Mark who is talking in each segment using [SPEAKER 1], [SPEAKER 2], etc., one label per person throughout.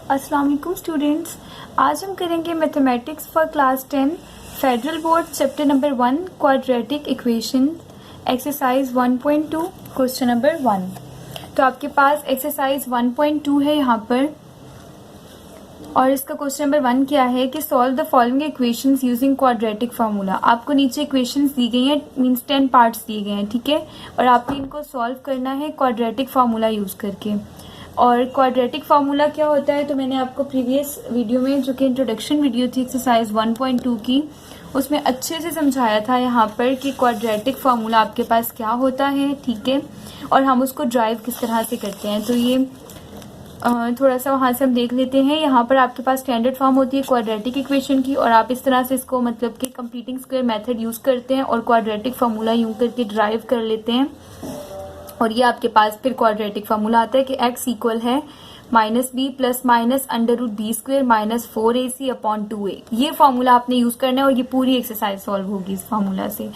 [SPEAKER 1] अस्सलाम वालेकुम स्टूडेंट्स। आज हम करेंगे mathematics for class 10 federal board chapter number 1 quadratic equation exercise 1.2 question number 1। तो आपके पास एक्सरसाइज 1.2 है यहाँ पर, और इसका क्वेश्चन नंबर 1 क्या है कि solve the following equations using quadratic formula. आपको नीचे इक्वेशंस दी गई हैं, मींस 10 पार्ट्स दिए गए हैं, ठीक है, और आपने इनको सॉल्व करना है क्वाड्रेटिक फार्मूला यूज करके। और क्वाड्रेटिक फार्मूला क्या होता है, तो मैंने आपको प्रीवियस वीडियो में, जो कि इंट्रोडक्शन वीडियो थी एक्सरसाइज 1.2 की, उसमें अच्छे से समझाया था यहाँ पर कि क्वाड्रेटिक फार्मूला आपके पास क्या होता है, ठीक है, और हम उसको ड्राइव किस तरह से करते हैं। तो ये थोड़ा सा वहाँ से हम देख लेते हैं। यहाँ पर आपके पास स्टैंडर्ड फॉर्म होती है क्वाड्रेटिक इक्वेशन की, और आप इस तरह से इसको मतलब कि कंप्लीटिंग स्क्वायर मेथड यूज करते हैं और क्वाड्रेटिक फार्मूला यूं करके ड्राइव कर लेते हैं। और ये आपके पास फिर क्वाड्रेटिक फार्मूला आता है कि x इक्वल है -b plus minus √b square minus 4ac upon 2a। ये फार्मूला आपने यूज करना है और ये पूरी एक्सरसाइज सॉल्व होगी इस फार्मूला से।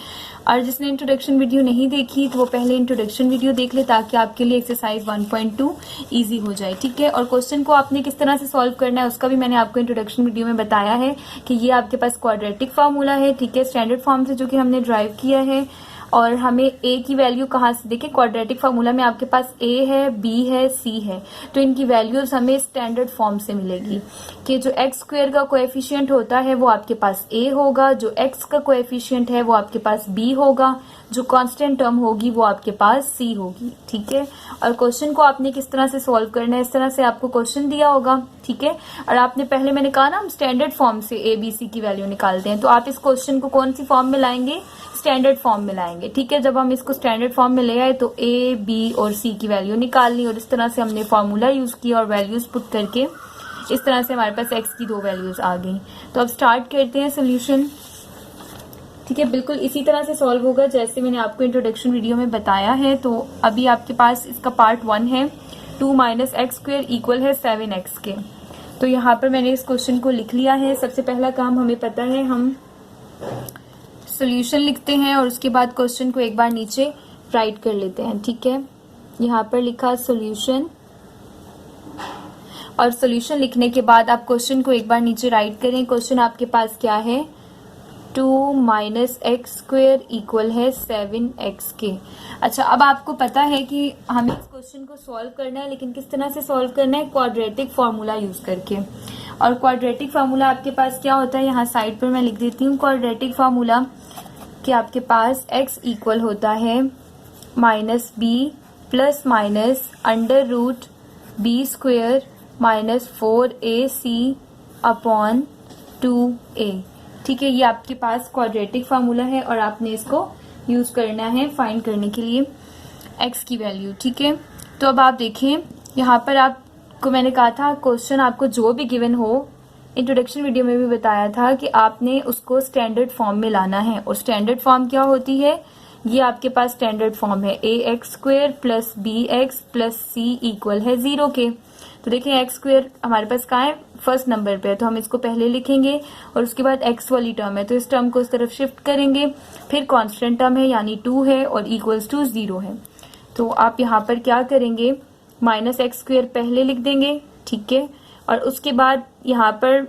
[SPEAKER 1] और जिसने इंट्रोडक्शन वीडियो नहीं देखी तो वो पहले इंट्रोडक्शन वीडियो देख ले, ताकि आपके लिए एक्सरसाइज 1.2 ईजी हो जाए, ठीक है। और क्वेश्चन को आपने किस तरह से सॉल्व करना है उसका भी मैंने आपको इंट्रोडक्शन वीडियो में बताया है कि ये आपके पास क्वाड्रेटिक फार्मूला है, ठीक है, स्टैंडर्ड फॉर्म से जो कि हमने ड्राइव किया है। और हमें a की वैल्यू कहाँ से, देखिए क्वाड्रेटिक फार्मूला में आपके पास a है, b है, c है, तो इनकी वैल्यूज हमें स्टैंडर्ड फॉर्म से मिलेगी कि जो x स्क्वायर का कोएफिशिएंट होता है वो आपके पास a होगा, जो x का कोएफिशिएंट है वो आपके पास b होगा, जो कांस्टेंट टर्म होगी वो आपके पास c होगी, ठीक है। और क्वेश्चन को आपने किस तरह से सॉल्व करना है, इस तरह से आपको क्वेश्चन दिया होगा, ठीक है। और आपने पहले मैंने कहा ना हम स्टैंडर्ड फॉर्म से a b c की वैल्यू निकालते हैं, तो आप इस क्वेश्चन को कौन सी फॉर्म में लाएंगे, स्टैंडर्ड फॉर्म में लाएंगे, ठीक है। जब हम इसको स्टैंडर्ड फॉर्म में ले आए तो a b और c की वैल्यू निकालनी, और इस तरह से हमने फॉर्मूला यूज किया और वैल्यूज पुट करके इस तरह से हमारे पास x की 2 वैल्यूज आ गई। तो अब स्टार्ट करते हैं सोल्यूशन, ठीक है। बिल्कुल इसी तरह से सॉल्व होगा जैसे मैंने आपको इंट्रोडक्शन वीडियो में बताया है। तो अभी आपके पास इसका पार्ट 1 है 2 माइनस एक्स स्क्वायर इक्वल है 7x के। तो यहाँ पर मैंने इस क्वेश्चन को लिख लिया है। सबसे पहला काम हमें पता है, हम सॉल्यूशन लिखते हैं और उसके बाद क्वेश्चन को एक बार नीचे राइट कर लेते हैं, ठीक है। यहाँ पर लिखा सॉल्यूशन, और सॉल्यूशन लिखने के बाद आप क्वेश्चन को एक बार नीचे राइट करें। क्वेश्चन आपके पास क्या है, 2 माइनस एक्स स्क्वायर इक्वल है 7x के। अच्छा, अब आपको पता है कि हमें इस क्वेश्चन को सॉल्व करना है, लेकिन किस तरह से सॉल्व करना है, क्वाड्रेटिक फार्मूला यूज करके। और क्वाड्रेटिक फार्मूला आपके पास क्या होता है, यहाँ साइड पर मैं लिख देती हूँ क्वाड्रेटिक फार्मूला कि आपके पास x इक्वल होता है -b plus minus √b square minus 4ac upon 2a, ठीक है। ये आपके पास क्वाड्रेटिक फार्मूला है और आपने इसको यूज करना है फाइंड करने के लिए x की वैल्यू, ठीक है। तो अब आप देखें, यहाँ पर आपको मैंने कहा था क्वेश्चन आपको जो भी गिवन हो, इंट्रोडक्शन वीडियो में भी बताया था कि आपने उसको स्टैंडर्ड फॉर्म में लाना है। और स्टैंडर्ड फॉर्म क्या होती है, ये आपके पास स्टैंडर्ड फॉर्म है ax square plus bx plus c equal है 0 के। तो देखिए एक्स स्क्वायर हमारे पास कहाँ है, फर्स्ट नंबर पे है, तो हम इसको पहले लिखेंगे और उसके बाद x वाली टर्म है तो इस टर्म को इस तरफ शिफ्ट करेंगे, फिर कांस्टेंट टर्म है यानी 2 है और इक्वल्स टू 0 है। तो आप यहाँ पर क्या करेंगे, -x स्क्वायर पहले लिख देंगे, ठीक है, और उसके बाद यहाँ पर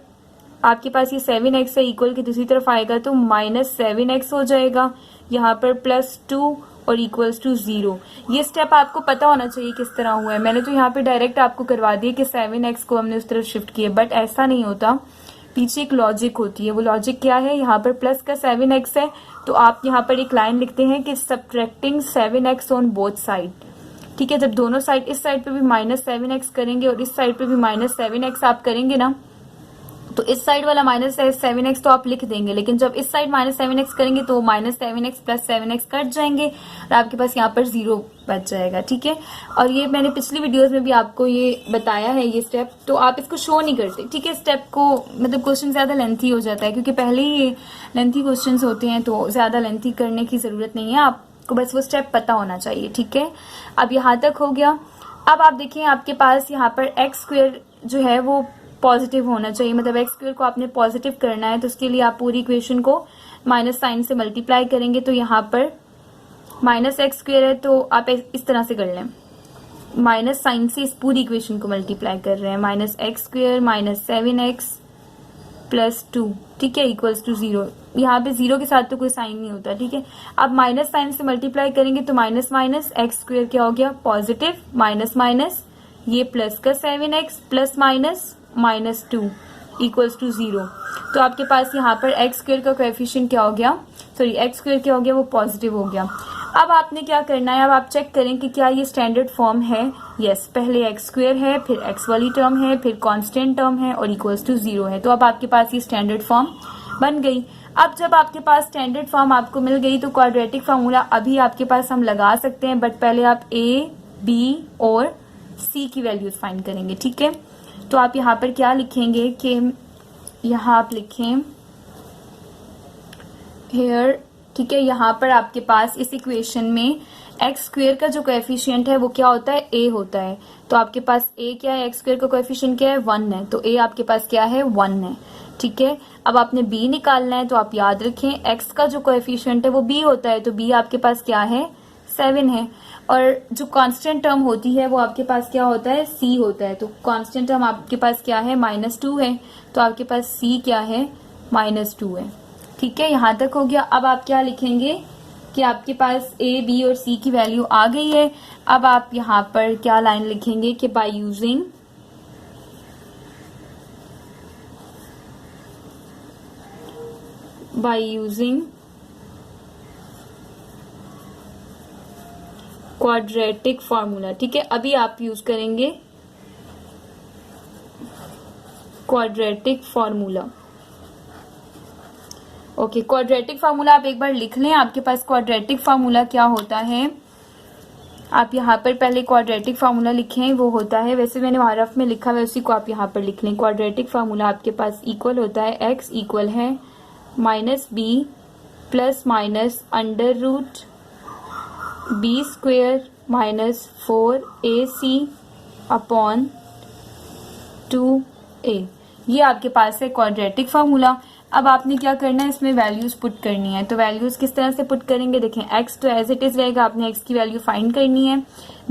[SPEAKER 1] आपके पास ये 7x है, इक्वल की दूसरी तरफ आएगा तो -7x हो जाएगा, यहाँ पर +2 और इक्वल्स टू 0। ये स्टेप आपको पता होना चाहिए किस तरह हुआ है। मैंने तो यहाँ पे डायरेक्ट आपको करवा दिया कि 7x को हमने उस तरफ शिफ्ट किया, बट ऐसा नहीं होता, पीछे एक लॉजिक होती है। वो लॉजिक क्या है, यहाँ पर प्लस का 7x है तो आप यहाँ पर एक लाइन लिखते हैं कि subtracting 7x on both side, ठीक है। जब दोनों साइड, इस साइड पे भी -7x करेंगे और इस साइड पे भी -7x आप करेंगे ना, तो इस साइड वाला -7x तो आप लिख देंगे, लेकिन जब इस साइड -7x करेंगे तो -7x प्लस 7x कट जाएंगे और आपके पास यहाँ पर 0 बच जाएगा, ठीक है। और ये मैंने पिछली वीडियोस में भी आपको ये बताया है ये स्टेप, तो आप इसको शो नहीं करते, ठीक है। स्टेप को मतलब क्वेश्चन ज्यादा लेंथी हो जाता है क्योंकि पहले ही ये लेंथी क्वेश्चन होते हैं, तो ज्यादा लेंथी करने की जरूरत नहीं है, आपको बस वो स्टेप पता होना चाहिए, ठीक है। अब यहाँ तक हो गया। अब आप देखिए आपके पास यहाँ पर एक्स स्क्वायर जो है वो पॉजिटिव होना चाहिए, मतलब एक्स स्क्वायर को आपने पॉजिटिव करना है, तो उसके लिए आप पूरी इक्वेशन को माइनस साइन से मल्टीप्लाई करेंगे। तो यहाँ पर -x स्क्वायर है तो आप इस तरह से कर लें, माइनस साइन से इस पूरी इक्वेशन को मल्टीप्लाई कर रहे हैं, minus x square minus 7x plus 2, ठीक है, इक्वल्स टू 0। यहाँ पे 0 के साथ तो कोई साइन नहीं होता, ठीक है। अब माइनस साइन से मल्टीप्लाई करेंगे तो माइनस माइनस एक्स स्क्वेयर क्या हो गया, पॉजिटिव, माइनस माइनस ये प्लस का 7x plus minus minus 2 equals to 0। तो आपके पास यहाँ पर एक्स स्क्वेयर का कोएफिशिएंट क्या हो गया, सॉरी एक्स स्क्वेयर क्या हो गया, वो पॉजिटिव हो गया। अब आपने क्या करना है, अब आप चेक करें कि क्या ये स्टैंडर्ड फॉर्म है। यस, पहले एक्स स्क्वेयर है, फिर एक्स वाली टर्म है, फिर कांस्टेंट टर्म है और इक्वल्स टू 0 है। तो अब आपके पास ये स्टैंडर्ड फॉर्म बन गई। अब जब आपके पास स्टैंडर्ड फॉर्म आपको मिल गई तो क्वाड्रेटिक फार्मूला अभी आपके पास हम लगा सकते हैं, बट पहले आप ए, बी और सी की वैल्यूज फाइंड करेंगे, ठीक है। तो आप यहाँ पर क्या लिखेंगे कि यहाँ आप लिखें हेयर, ठीक है। यहाँ पर आपके पास इस इक्वेशन में एक्स स्क्वेयर का जो कोएफिशिएंट है वो क्या होता है, ए होता है। तो आपके पास ए क्या है, एक्स स्क्वेयर का कोएफिशिएंट क्या है, 1 है। तो ए आपके पास क्या है, 1 है, ठीक है। अब आपने बी निकालना है, तो आप याद रखें एक्स का जो कोएफिशिएंट है वो बी होता है। तो बी आपके पास क्या है, 7 है। और जो कांस्टेंट टर्म होती है वो आपके पास क्या होता है, सी होता है। तो कांस्टेंट टर्म आपके पास क्या है, -2 है। तो आपके पास सी क्या है, -2 है, ठीक है। यहाँ तक हो गया। अब आप क्या लिखेंगे कि आपके पास ए, बी और सी की वैल्यू आ गई है। अब आप यहाँ पर क्या लाइन लिखेंगे कि बाय यूजिंग क्वाड्रेटिक फार्मूला, ठीक है। अभी आप यूज करेंगे quadratic formula. Okay, quadratic formula आप एक बार लिख लें। आपके पास क्वाड्रेटिक फार्मूला क्या होता है, आप यहाँ पर पहले क्वाड्रेटिक फार्मूला लिखें, वो होता है, वैसे मैंने हरफ में लिखा हुआ है उसी को आप यहाँ पर लिख लें। क्वाड्रेटिक फार्मूला आपके पास इक्वल होता है, एक्स इक्वल है -b plus minus under root B square minus 4ac upon 2a। ये आपके पास है क्वाड्रेटिक फार्मूला। अब आपने क्या करना है, इसमें वैल्यूज पुट करनी है। तो वैल्यूज किस तरह से पुट करेंगे, देखें एक्स तो एज इट इज रहेगा, आपने एक्स की वैल्यू फाइंड करनी है।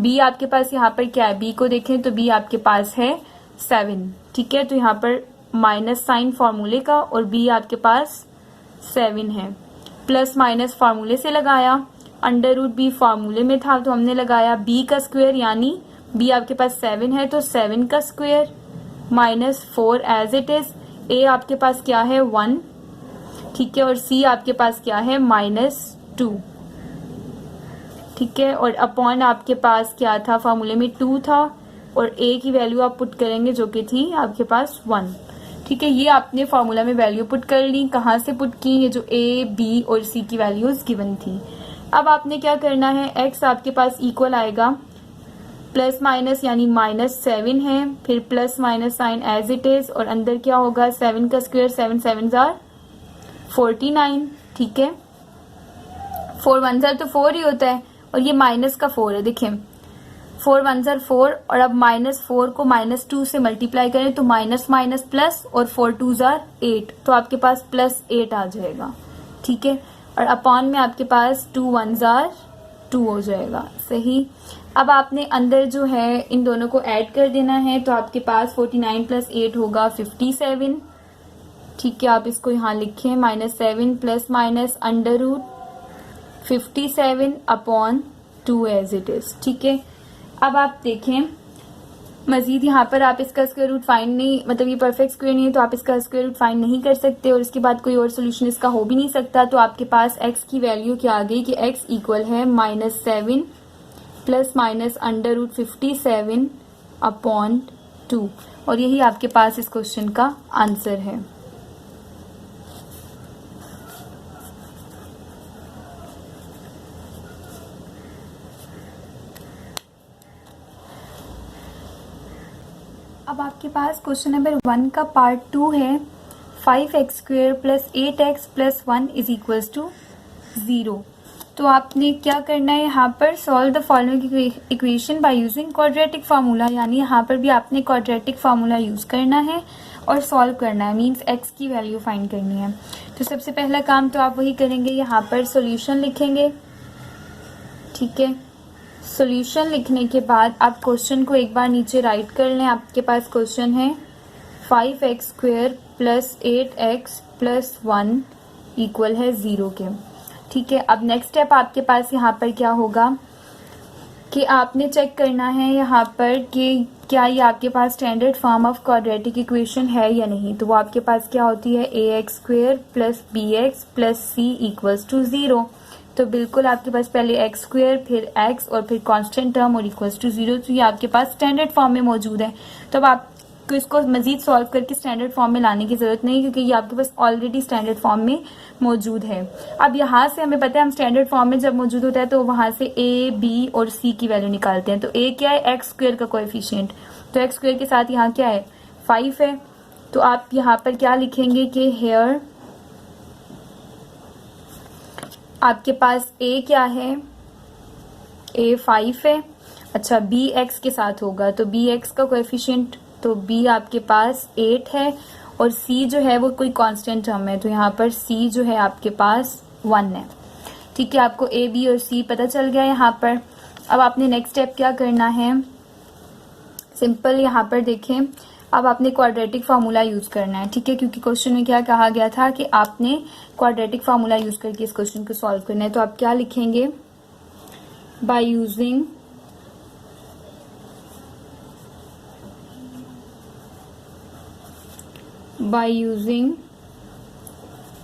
[SPEAKER 1] बी आपके पास यहाँ पर क्या है, बी को देखें तो बी आपके पास है 7, ठीक है। तो यहाँ पर माइनस साइन फॉर्मूले का और बी आपके पास 7 है, प्लस माइनस फॉर्मूले से लगाया, अंडर रूट बी फॉर्मूले में था तो हमने लगाया बी का स्क्वायर, यानी बी आपके पास 7 है तो 7 का square minus 4 as it is. ए आपके पास क्या है, 1, ठीक है। और सी आपके पास क्या है, -2, ठीक है। और अपॉन आपके पास क्या था, फॉर्मूले में 2 था और ए की वैल्यू आप पुट करेंगे जो कि थी आपके पास 1, ठीक है। ये आपने फॉर्मूला में वैल्यू पुट कर ली। कहाँ से पुट की, ये जो ए, बी और सी की वैल्यूज गिवन थी। अब आपने क्या करना है, एक्स आपके पास इक्वल आएगा प्लस माइनस यानी -7 है, फिर plus minus sign as it is, और अंदर क्या होगा, 7 का स्क्वायर, 7 7 आर 49, ठीक है। 4 1 तो 4 ही होता है और ये माइनस का 4 है, देखें 4 1 4। और अब -4 को -2 से मल्टीप्लाई करें तो माइनस माइनस प्लस और 4 2 8, तो आपके पास +8 आ जाएगा, ठीक है। और अपॉन में आपके पास 2 1 2 हो जाएगा, सही। अब आपने अंदर जो है इन दोनों को ऐड कर देना है, तो आपके पास 49 + 8 होगा 57, ठीक है। आप इसको यहाँ लिखें, -7 plus minus under root 57 upon 2 as it is, ठीक है। अब आप देखें मजीद यहाँ पर आप इसका स्क्वायर रूट फाइंड नहीं, मतलब ये परफेक्ट स्क्वायर नहीं है तो आप इसका स्क्वायर रूट फाइंड नहीं कर सकते और इसके बाद कोई और सोल्यूशन इसका हो भी नहीं सकता। तो आपके पास x की वैल्यू क्या आ गई कि x इक्वल है -7 plus minus under root 57 upon 2, और यही आपके पास इस क्वेश्चन का आंसर है। अब आपके पास क्वेश्चन नंबर 1 का पार्ट 2 है, 5x² plus 8x plus 1 is equals to 0। तो आपने क्या करना है, यहाँ पर solve the following equation by using quadratic formula, यानी यहाँ पर भी आपने क्वाड्रेटिक फार्मूला यूज करना है और सॉल्व करना है, मींस x की वैल्यू फाइंड करनी है। तो सबसे पहला काम तो आप वही करेंगे, यहाँ पर सॉल्यूशन लिखेंगे, ठीक है। सॉल्यूशन लिखने के बाद आप क्वेश्चन को एक बार नीचे राइट कर लें। आपके पास क्वेश्चन है 5x² plus 8x plus 1 equal है 0 के। ठीक है, अब नेक्स्ट स्टेप आपके पास यहाँ पर क्या होगा कि आपने चेक करना है यहाँ पर कि क्या ये आपके पास standard form of quadratic equation है या नहीं। तो वो आपके पास क्या होती है, ax² plus bx plus c equals to 0। तो बिल्कुल आपके पास पहले x² फिर x और फिर कांस्टेंट टर्म और इक्वल्स टू 0। तो ये आपके पास स्टैंडर्ड फॉर्म में मौजूद है। तो अब आपको इसको मजीद सॉल्व करके स्टैंडर्ड फॉर्म में लाने की जरूरत नहीं, क्योंकि ये आपके पास ऑलरेडी स्टैंडर्ड फॉर्म में मौजूद है। अब यहाँ से हमें पता है हम स्टैंडर्ड फॉर्म में जब मौजूद होता है तो वहां से a, b और c की वैल्यू निकालते हैं। तो a क्या है, x² का कोएफिशिएंट। तो x² के साथ यहाँ क्या है, 5 है। तो आप यहाँ पर क्या लिखेंगे कि हेयर आपके पास a क्या है, a 5 है। अच्छा, b x के साथ होगा तो b x का कोएफिशिएंट, तो b आपके पास 8 है और c जो है वो कोई कांस्टेंट टर्म है। तो यहाँ पर c जो है आपके पास 1 है। ठीक है, आपको a, b और c पता चल गया यहाँ पर। अब आपने नेक्स्ट स्टेप क्या करना है, सिंपल यहाँ पर देखें, अब आपने क्वाड्रेटिक फार्मूला यूज करना है। ठीक है, क्योंकि क्वेश्चन में क्या कहा गया था कि आपने क्वाड्रेटिक फार्मूला यूज करके इस क्वेश्चन को सॉल्व करना है। तो आप क्या लिखेंगे, बाय यूजिंग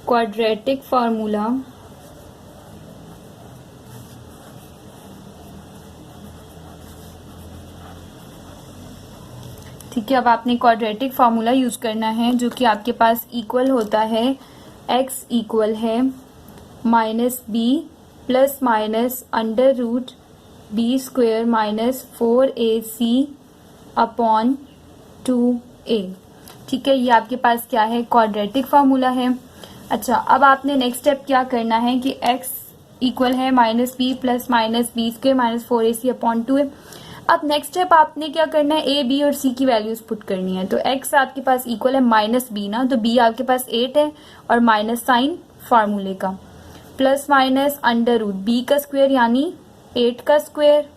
[SPEAKER 1] क्वाड्रेटिक फार्मूला ठीक है, अब आपने क्वाड्रेटिक फार्मूला यूज करना है जो कि आपके पास इक्वल होता है x इक्वल है -b plus minus under root b² minus 4ac upon 2a। ठीक है, ये आपके पास क्या है, क्वाड्रेटिक फार्मूला है। अच्छा, अब आपने नेक्स्ट स्टेप क्या करना है कि x इक्वल है -b plus minus b² minus 4ac upon 2a। अब नेक्स्ट स्टेप आपने क्या करना है, a, b और c की वैल्यूज पुट करनी है। तो x आपके पास इक्वल है -b ना, तो b आपके पास 8 है और माइनस साइन फार्मूले का, plus minus under root b का स्क्वायर यानी 8 का स्क्वायर,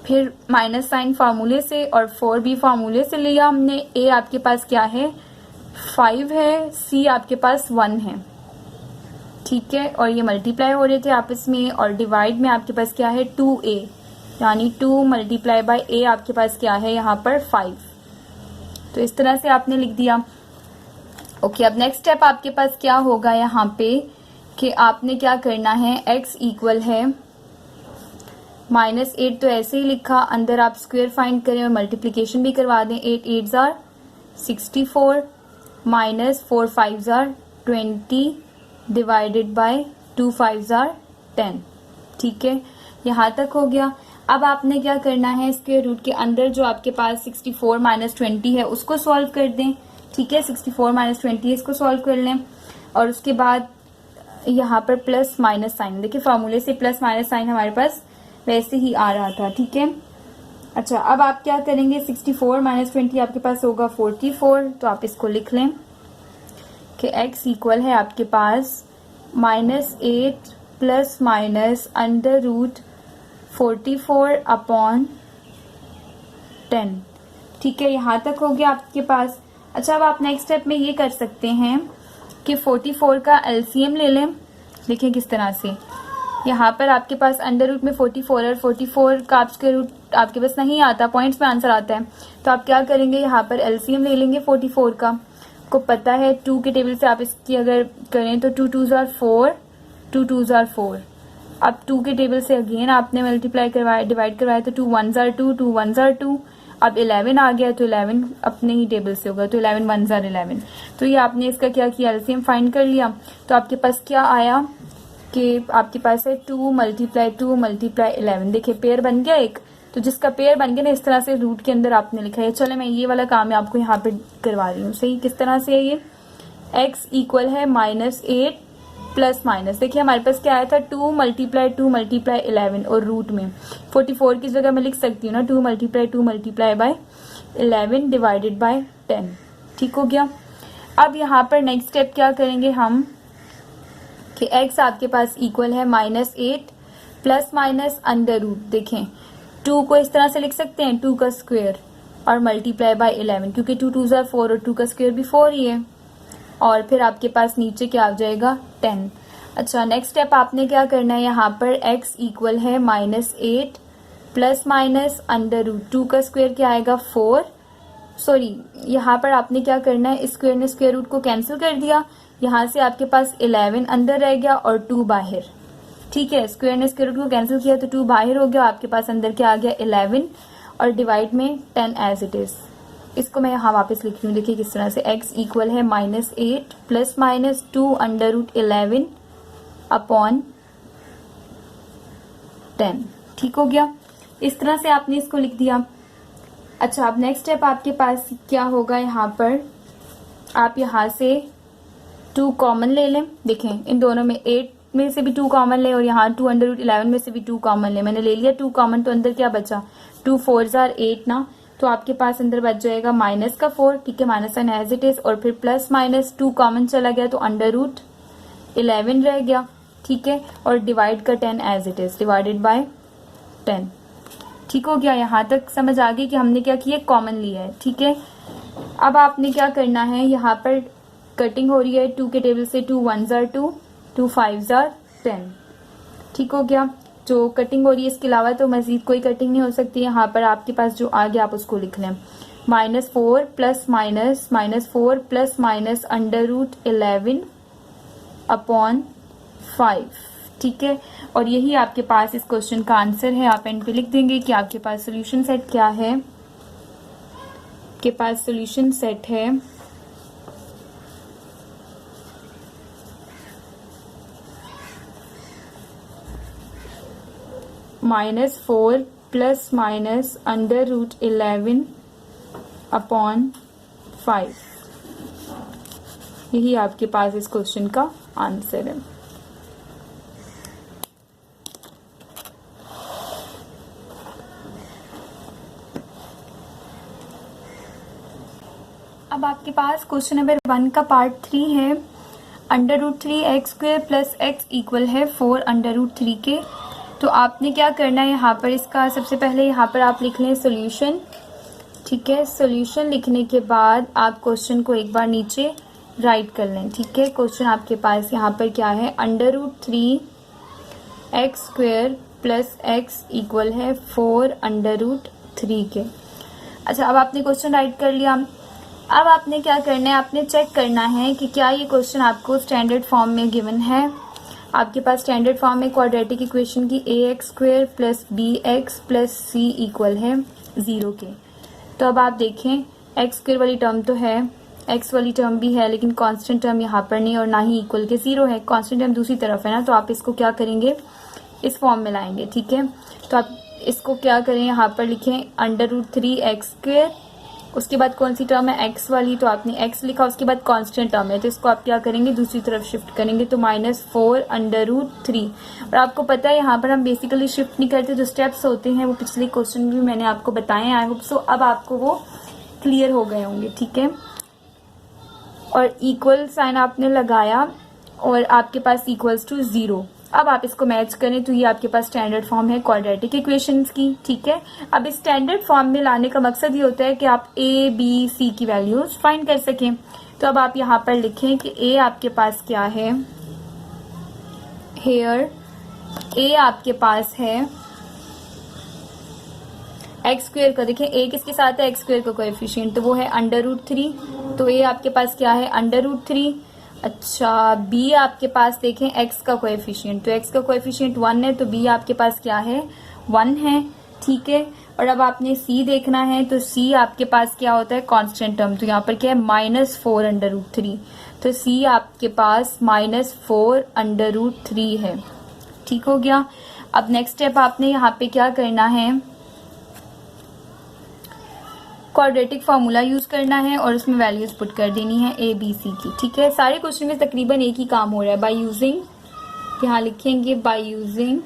[SPEAKER 1] फिर माइनस साइन फार्मूले से और 4b फार्मूले से लिया हमने। a आपके पास क्या है, 5 है, c आपके पास 1 है। ठीक है, और ये मल्टीप्लाई हो रहे थे आपस में, और डिवाइड में आपके पास क्या है, 2a यानी 2 मल्टीप्लाई बाय a आपके पास क्या है यहाँ पर 5। तो इस तरह से आपने लिख दिया। ओके, अब नेक्स्ट स्टेप आपके पास क्या होगा यहाँ पे कि आपने क्या करना है, x इक्वल है -8, तो ऐसे ही लिखा, अंदर आप स्क्वायर फाइंड करें और मल्टीप्लीकेशन भी करवा दें। 8 8 jar 64 minus 4 5 jar 20 divided by 2 5 jar 10। ठीक है, यहाँ तक हो गया। अब आपने क्या करना है, स्क्वायर रूट के अंदर जो आपके पास 64 माइनस 20 है उसको सॉल्व कर दें। ठीक है, 64 माइनस 20 इसको सॉल्व कर लें, और उसके बाद यहाँ पर प्लस माइनस साइन, देखिए फार्मूले से प्लस माइनस साइन हमारे पास वैसे ही आ रहा था। ठीक है, अच्छा, अब आप क्या करेंगे, 64 माइनस 20 आपके पास होगा 44। तो आप इसको लिख लें कि x इक्वल है आपके पास -8 plus minus under root 44 upon 10। ठीक है, यहाँ तक हो गया आपके पास। अच्छा, अब आप नेक्स्ट स्टेप में ये कर सकते हैं कि 44 का एलसीएम ले लें। देखिए किस तरह से, यहाँ पर आपके पास अंडर रूट में 44 और 44 का आप स्क्वायर रूट आपके पास नहीं आता, पॉइंट्स में आंसर आता है। तो आप क्या करेंगे, यहाँ पर एलसीएम ले लेंगे 44 का। आपको पता है 2 के टेबल से आप इसकी अगर करें तो 2 2 जार 4, 2 2 जार 4। अब 2 के टेबल से अगेन आपने मल्टीप्लाई करवाया, डिवाइड करवाया, तो 2 1 जार 2, 2 1 जार 2। अब 11 आ गया तो 11 अपने ही टेबल से होगा, तो 11 1 जार 11। तो ये आपने इसका क्या किया, एलसीएम फाइंड कर लिया। तो आपके पास क्या आया कि आपके पास है 2 मल्टीप्लाई 11। देखिए पेयर बन गया एक, तो जिसका पेयर बन गया ना, इस तरह से रूट के अंदर आपने लिखा है। चलो मैं ये वाला काम है आपको यहाँ पे करवा रही हूँ। सही, किस तरह से है ये, x इक्वल है -8 प्लस माइनस, देखिए हमारे पास क्या आया था, 2 मल्टीप्लाई 11 और रूट में 44 की जगह मैं लिख सकती हूँ ना 2 मल्टीप्लाई बाय 11 डिवाइडेड बाय 10। ठीक हो गया। अब यहाँ पर नेक्स्ट स्टेप क्या करेंगे हम कि x आपके पास इक्वल है -8 प्लस माइनस अंडर रूट, देखें 2 को इस तरह से लिख सकते हैं 2 का स्क्वायर और मल्टीप्लाई बाय 11, क्योंकि 2 2 ज़ा 4 और 2 का स्क्वायर भी 4 ही है। और फिर आपके पास नीचे क्या आ जाएगा 10। अच्छा, नेक्स्ट स्टेप आपने क्या करना है, यहाँ पर x इक्वल है -8 प्लस माइनस अंडर रूट 2 का स्क्वायर क्या आएगा 4। सॉरी, यहाँ पर आपने क्या करना है, स्क्वायर ने स्क्वायर रूट को कैंसिल कर दिया, यहाँ से आपके पास 11 अंदर रह गया और 2 बाहर। ठीक है, स्क्वायर ने स्क्वायर रूट को कैंसिल किया तो 2 बाहर हो गया, आपके पास अंदर क्या आ गया 11 और डिवाइड में 10 एज इट इज। इसको मैं यहाँ वापस लिख रही हूँ, देखिए किस तरह से, x इक्वल है -8 plus minus 2 under root 11 upon 10। ठीक हो गया, इस तरह से आपने इसको लिख दिया। अच्छा, अब नेक्स्ट स्टेप आपके पास क्या होगा, यहाँ पर आप यहाँ से 2 कॉमन ले लें। देखें इन दोनों में 8 में से भी 2 कॉमन लें और यहाँ 2 अंडर रूट 11 में से भी 2 कॉमन लें। मैंने ले लिया 2 कॉमन, तो अंदर क्या बचा 2 4 जार 8 ना, तो आपके पास अंदर बच जाएगा माइनस का 4। ठीक है, minus sign as it is, और फिर प्लस माइनस 2 कॉमन चला गया तो अंडर रूट 11 रह गया। ठीक है, और डिवाइड का 10 as it is, divided by 10। ठीक हो गया, यहाँ तक समझ आ गई कि हमने क्या किया, कॉमन लिया है। ठीक है, अब आपने क्या करना है, यहाँ पर कटिंग हो रही है 2 के टेबल से, 2 1 जार 2, 2 5 जार 10। ठीक हो गया, जो कटिंग हो रही है इसके अलावा तो मजीद कोई कटिंग नहीं हो सकती। यहाँ पर आपके पास जो आ गया आप उसको लिख लें, -4 plus minus -4 plus minus under root 11 upon 5। ठीक है, और यही आपके पास इस क्वेश्चन का आंसर है। आप एंड पे लिख देंगे कि आपके पास सोल्यूशन सेट क्या है। आपके पास सोल्यूशन सेट है -4 plus minus under root 11 upon 5। यही आपके पास इस क्वेश्चन का आंसर है। अब आपके पास क्वेश्चन नंबर 1 का पार्ट 3 है। Under root 3 x square plus x equal है 4 अंडर रूट 3 के। तो आपने क्या करना है, यहाँ पर इसका सबसे पहले यहाँ पर आप लिख लें सोल्यूशन। ठीक है, सोल्यूशन लिखने के बाद आप क्वेश्चन को एक बार नीचे राइट कर लें। ठीक है, क्वेश्चन आपके पास यहाँ पर क्या है, under root 3 x square plus x equal है 4 अंडर रूट 3 के। अच्छा, अब आपने क्वेश्चन राइट कर लिया। अब आपने क्या करना है, आपने चेक करना है कि क्या ये क्वेश्चन आपको स्टैंडर्ड फॉर्म में गिवन है। आपके पास स्टैंडर्ड फॉर्म में क्वाड्रेटिक इक्वेशन की ax square plus bx plus c equal है 0 के। तो अब आप देखें एक्स स्क्वायर वाली टर्म तो है, एक्स वाली टर्म भी है, लेकिन कांस्टेंट टर्म यहाँ पर नहीं और ना ही इक्वल के 0 है। कांस्टेंट टर्म दूसरी तरफ है ना, तो आप इसको क्या करेंगे, इस फॉर्म में लाएंगे। ठीक है, तो आप इसको क्या करें, यहाँ पर लिखें अंडर रूट 3 एक्स स्क्वायर, उसके बाद कौन सी टर्म है एक्स वाली, तो आपने एक्स लिखा, उसके बाद कांस्टेंट टर्म है तो इसको आप क्या करेंगे दूसरी तरफ शिफ्ट करेंगे, तो -4 अंडर रूट 3। और आपको पता है यहाँ पर हम बेसिकली शिफ्ट नहीं करते, जो स्टेप्स होते हैं वो पिछले क्वेश्चन में भी मैंने आपको बताए हैं। आई होप सो अब आपको वो क्लियर हो गए होंगे। ठीक है, और इक्वल साइन आपने लगाया और आपके पास इक्वल्स टू 0। अब आप इसको मैच करें तो ये आपके पास स्टैंडर्ड फॉर्म है क्वाड्रेटिक इक्वेशंस की। ठीक है, अब इस स्टैंडर्ड फॉर्म में लाने का मकसद ये होता है कि आप a b c की वैल्यूज फाइंड कर सकें। तो अब आप यहाँ पर लिखें कि a आपके पास क्या है, हेयर a आपके पास है एक्स स्क्वायर का, देखें a किसके साथ है, एक्स स्क्वायर का कोएफिशिएंट, तो वो है अंडर रूट 3। तो a आपके पास क्या है, अंडर रूट 3। अच्छा, b आपके पास देखें x का कोएफिशिएंट, तो x का कोएफिशिएंट 1 है, तो b आपके पास क्या है, 1 है। ठीक है, और अब आपने c देखना है, तो c आपके पास क्या होता है, कांस्टेंट टर्म, तो यहाँ पर क्या है -4 अंडर रूट 3, तो c आपके पास -4 अंडर रूट 3 है। ठीक हो गया, अब नेक्स्ट स्टेप आपने यहाँ पे क्या करना है, क्वाड्रेटिक फार्मूला यूज करना है और उसमें वैल्यूज पुट कर देनी है a b c की। ठीक है, सारे क्वेश्चन में तकरीबन एक ही काम हो रहा है, बाय यूजिंग, यहाँ लिखेंगे बाय यूजिंग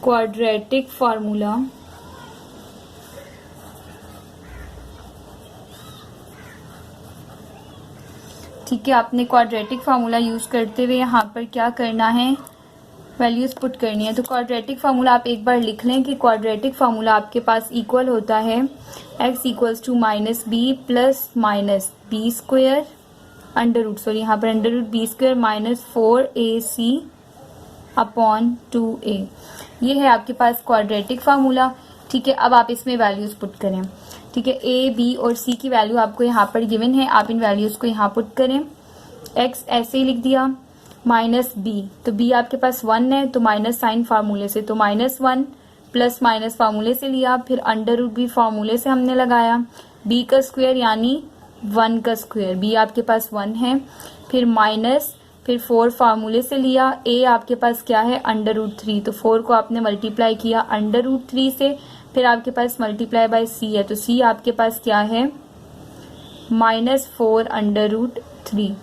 [SPEAKER 1] क्वाड्रेटिक फार्मूला ठीक है, आपने क्वाड्रेटिक फार्मूला यूज करते हुए यहाँ पर क्या करना है, वैल्यूज पुट करनी है। तो क्वाड्रेटिक फार्मूला आप एक बार लिख लें कि क्वाड्रेटिक फार्मूला आपके पास इक्वल होता है x equals to minus b plus minus b square under root, sorry यहाँ पर under root B square minus 4ac upon 2a। ये है आपके पास क्वाड्रेटिक फार्मूला। ठीक है, अब आप इसमें वैल्यूज पुट करें। ठीक है, a, b और c की वैल्यू आपको यहाँ पर गिवन है, आप इन वैल्यूज को यहाँ पुट करें। x ऐसे ही लिख दिया, माइनस b, तो b आपके पास 1 है तो माइनस साइन फार्मूले से, तो -1 प्लस माइनस फार्मूले से लिया, फिर अंडर रूट b फार्मूले से हमने लगाया, b का स्क्वायर यानी 1 का स्क्वायर, b आपके पास 1 है, फिर माइनस, फिर 4 फार्मूले से लिया, a आपके पास क्या है अंडर रूट 3, तो 4 को आपने मल्टीप्लाई किया अंडर रूट 3 से, फिर आपके पास मल्टीप्लाई बाय c है, तो c आपके पास क्या है -4 अंडर रूट 3।